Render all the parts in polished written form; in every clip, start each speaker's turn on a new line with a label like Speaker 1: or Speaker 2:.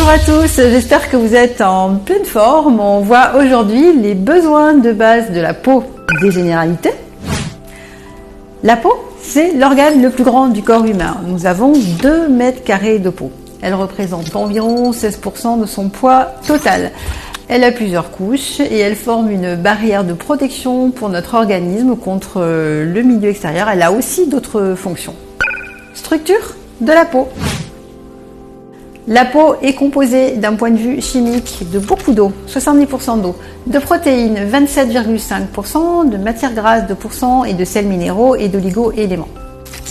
Speaker 1: Bonjour à tous, j'espère que vous êtes en pleine forme. On voit aujourd'hui les besoins de base de la peau. Des généralités. La peau, c'est l'organe le plus grand du corps humain. Nous avons 2 mètres carrés de peau. Elle représente environ 16% de son poids total. Elle a plusieurs couches et elle forme une barrière de protection pour notre organisme contre le milieu extérieur. Elle a aussi d'autres fonctions. Structure de la peau. La peau est composée d'un point de vue chimique de beaucoup d'eau, 70% d'eau, de protéines 27,5%, de matières grasses 2% et de sels minéraux et d'oligo-éléments.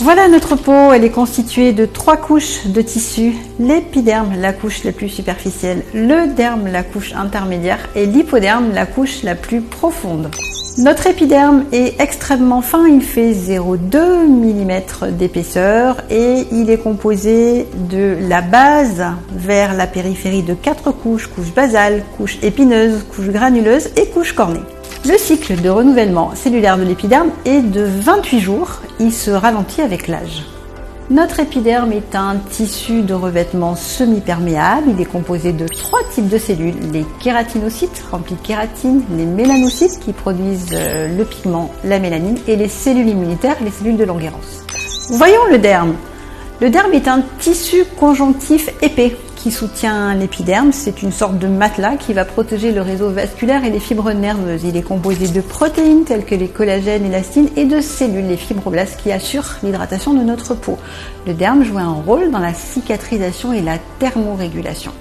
Speaker 1: Voilà notre peau, elle est constituée de 3 couches de tissu, l'épiderme, la couche la plus superficielle, le derme, la couche intermédiaire et l'hypoderme, la couche la plus profonde. Notre épiderme est extrêmement fin, il fait 0,2 mm d'épaisseur et il est composé de la base vers la périphérie de 4 couches, couche basale, couche épineuse, couche granuleuse et couche cornée. Le cycle de renouvellement cellulaire de l'épiderme est de 28 jours, il se ralentit avec l'âge. Notre épiderme est un tissu de revêtement semi-perméable. Il est composé de 3 types de cellules. Les kératinocytes remplis de kératine, les mélanocytes qui produisent le pigment, la mélanine, et les cellules immunitaires, les cellules de Langerhans. Voyons le derme. Le derme est un tissu conjonctif épais qui soutient l'épiderme. C'est une sorte de matelas qui va protéger le réseau vasculaire et les fibres nerveuses. Il est composé de protéines telles que les collagènes, élastines et de cellules, les fibroblastes, qui assurent l'hydratation de notre peau. Le derme joue un rôle dans la cicatrisation et la thermorégulation.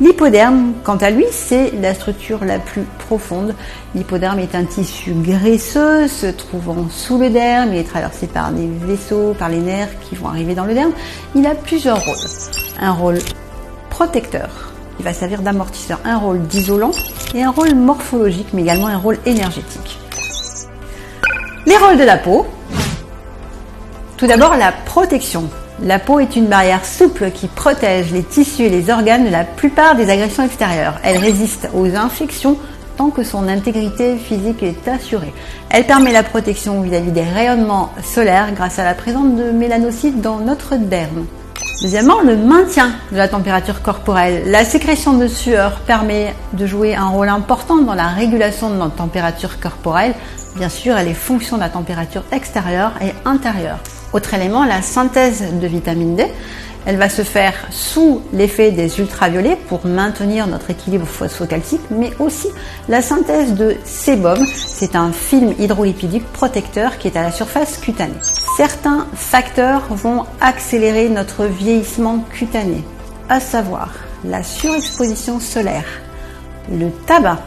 Speaker 1: L'hypoderme, quant à lui, c'est la structure la plus profonde. L'hypoderme est un tissu graisseux se trouvant sous le derme. Il est traversé par des vaisseaux, par les nerfs qui vont arriver dans le derme. Il a plusieurs rôles. Un rôle protecteur, il va servir d'amortisseur, un rôle d'isolant et un rôle morphologique, mais également un rôle énergétique. Les rôles de la peau. Tout d'abord, la protection. La peau est une barrière souple qui protège les tissus et les organes de la plupart des agressions extérieures. Elle résiste aux infections tant que son intégrité physique est assurée. Elle permet la protection vis-à-vis des rayonnements solaires grâce à la présence de mélanocytes dans notre derme. Deuxièmement, le maintien de la température corporelle. La sécrétion de sueur permet de jouer un rôle important dans la régulation de notre température corporelle. Bien sûr, elle est fonction de la température extérieure et intérieure. Autre élément, la synthèse de vitamine D. Elle va se faire sous l'effet des ultraviolets pour maintenir notre équilibre phosphocalcique, mais aussi la synthèse de sébum. C'est un film hydrolipidique protecteur qui est à la surface cutanée. Certains facteurs vont accélérer notre vieillissement cutané, à savoir la surexposition solaire, le tabac,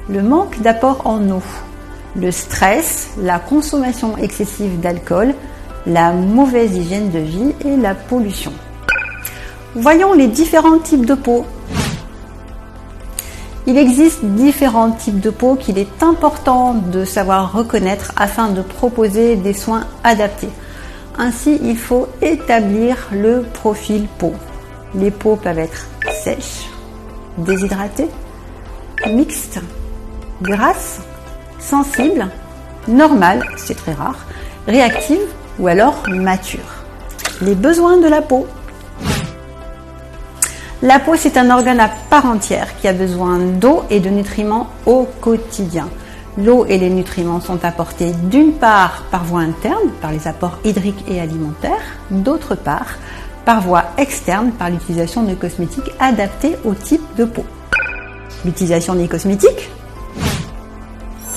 Speaker 1: le manque d'apport en eau, le stress, la consommation excessive d'alcool, la mauvaise hygiène de vie et la pollution. Voyons les différents types de peau. Il existe différents types de peau qu'il est important de savoir reconnaître afin de proposer des soins adaptés. Ainsi, il faut établir le profil peau. Les peaux peuvent être sèches, déshydratées, mixtes, grasses, sensibles, normales, c'est très rare, réactives ou alors mature. Les besoins de la peau. La peau, c'est un organe à part entière qui a besoin d'eau et de nutriments au quotidien. L'eau et les nutriments sont apportés d'une part par voie interne, par les apports hydriques et alimentaires, d'autre part par voie externe, par l'utilisation de cosmétiques adaptés au type de peau. L'utilisation des cosmétiques.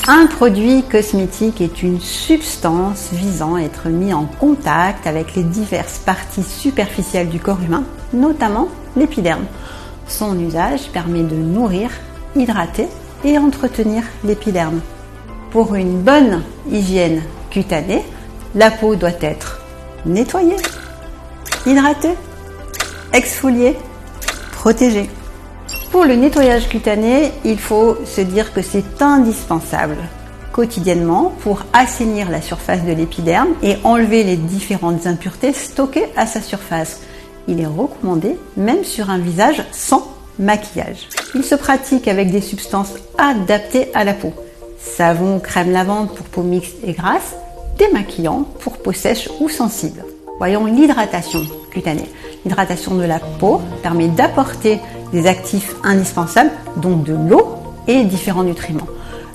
Speaker 1: Un produit cosmétique est une substance visant à être mis en contact avec les diverses parties superficielles du corps humain, notamment l'épiderme. Son usage permet de nourrir, hydrater et entretenir l'épiderme. Pour une bonne hygiène cutanée, la peau doit être nettoyée, hydratée, exfoliée, protégée. Pour le nettoyage cutané, il faut se dire que c'est indispensable quotidiennement pour assainir la surface de l'épiderme et enlever les différentes impuretés stockées à sa surface. Il est recommandé même sur un visage sans maquillage. Il se pratique avec des substances adaptées à la peau. Savon, crème lavande pour peau mixte et grasse, démaquillant pour peau sèche ou sensible. Voyons l'hydratation cutanée. L'hydratation de la peau permet d'apporter des actifs indispensables, donc de l'eau et différents nutriments.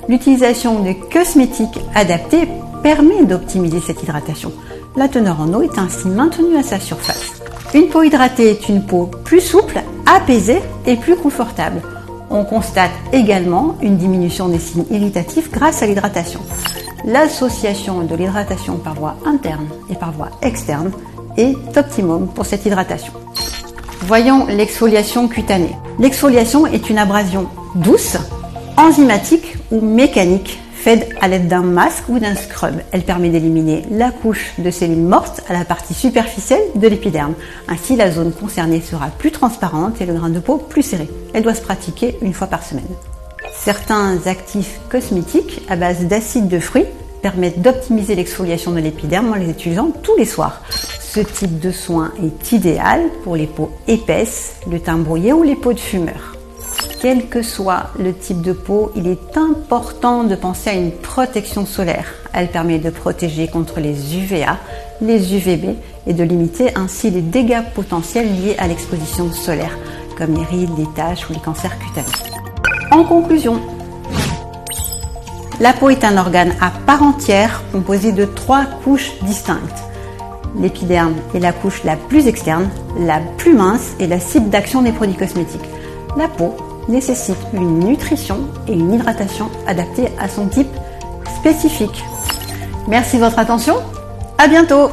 Speaker 1: L'utilisation de cosmétiques adaptés permet d'optimiser cette hydratation. La teneur en eau est ainsi maintenue à sa surface. Une peau hydratée est une peau plus souple, apaisée et plus confortable. On constate également une diminution des signes irritatifs grâce à l'hydratation. L'association de l'hydratation par voie interne et par voie externe est optimum pour cette hydratation. Voyons l'exfoliation cutanée. L'exfoliation est une abrasion douce, enzymatique ou mécanique, faite à l'aide d'un masque ou d'un scrub. Elle permet d'éliminer la couche de cellules mortes à la partie superficielle de l'épiderme. Ainsi, la zone concernée sera plus transparente et le grain de peau plus serré. Elle doit se pratiquer une fois par semaine. Certains actifs cosmétiques à base d'acide de fruits permettent d'optimiser l'exfoliation de l'épiderme en les utilisant tous les soirs. Ce type de soin est idéal pour les peaux épaisses, le teint brouillé ou les peaux de fumeurs. Quel que soit le type de peau, il est important de penser à une protection solaire. Elle permet de protéger contre les UVA, les UVB et de limiter ainsi les dégâts potentiels liés à l'exposition solaire, comme les rides, les taches ou les cancers cutanés. En conclusion, la peau est un organe à part entière composé de 3 couches distinctes. L'épiderme est la couche la plus externe, la plus mince et la cible d'action des produits cosmétiques. La peau nécessite une nutrition et une hydratation adaptées à son type spécifique. Merci de votre attention, à bientôt!